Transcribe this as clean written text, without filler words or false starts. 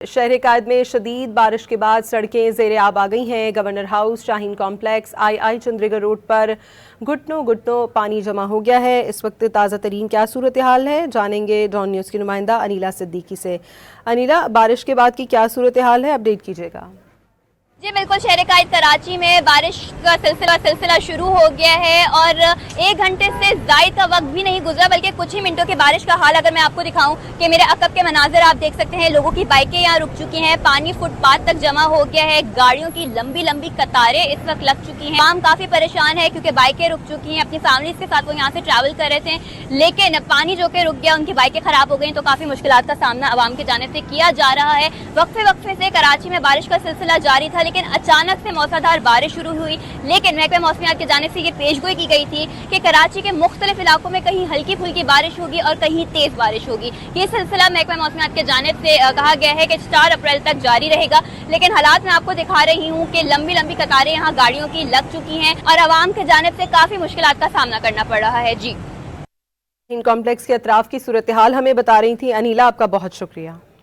शहर कायद में शदीद बारिश के बाद सड़कें ज़ेर आब आ गई हैं। गवर्नर हाउस, शाहीन कॉम्प्लेक्स, आई चंद्रीगढ़ रोड पर घुटनों घुटनों पानी जमा हो गया है। इस वक्त ताज़ा तरीन क्या सूरत हाल है, जानेंगे डॉन न्यूज़ की नुमाइंदा अनीला सिद्दीकी से। अनीला, बारिश के बाद की क्या सूरत हाल है, अपडेट कीजिएगा। जी बिल्कुल, शहर कायद कराची में बारिश का सिलसिला शुरू हो गया है और 1 घंटे से ज़ायद का वक्त भी नहीं गुजरा, बल्कि कुछ ही मिनटों के बारिश का हाल अगर मैं आपको दिखाऊं कि मेरे अकब के मनाजिर आप देख सकते हैं। लोगों की बाइकें यहाँ रुक चुकी हैं, पानी फुटपाथ तक जमा हो गया है, गाड़ियों की लंबी लंबी कतारें इस वक्त लग चुकी हैं। आम काफ़ी परेशान है क्योंकि बाइकें रुक चुकी हैं, अपनी फैमिली के साथ वो यहाँ से ट्रैवल कर रहे थे, लेकिन पानी जो कि रुक गया, उनकी बाइकें खराब हो गई, तो काफ़ी मुश्किलात का सामना आवाम की जानिब से किया जा रहा है। वक्फे से कराची में बारिश का सिलसिला जारी था, लेकिन अचानक से मौसलाधार बारिश शुरू हुई। लेकिन महकमे मौसमियात की जानिब से ये पेशगोई की गई थी कि कराची के मुख्तलिफ इलाकों में कहीं हल्की फुल्की बारिश होगी और कहीं तेज बारिश होगी। ये सिलसिला महकमे मौसमियात की जानिब से कहा गया है कि 4 अप्रैल तक जारी रहेगा। लेकिन हालात मैं आपको दिखा रही हूँ कि लंबी लंबी कतारें यहाँ गाड़ियों की लग चुकी हैं और आवाम की जानिब से काफी मुश्किलात का सामना करना पड़ रहा है। जी, इन कॉम्प्लेक्स के अतराफ की सूरत हाल हमें बता रही थी अनीला, आपका बहुत शुक्रिया।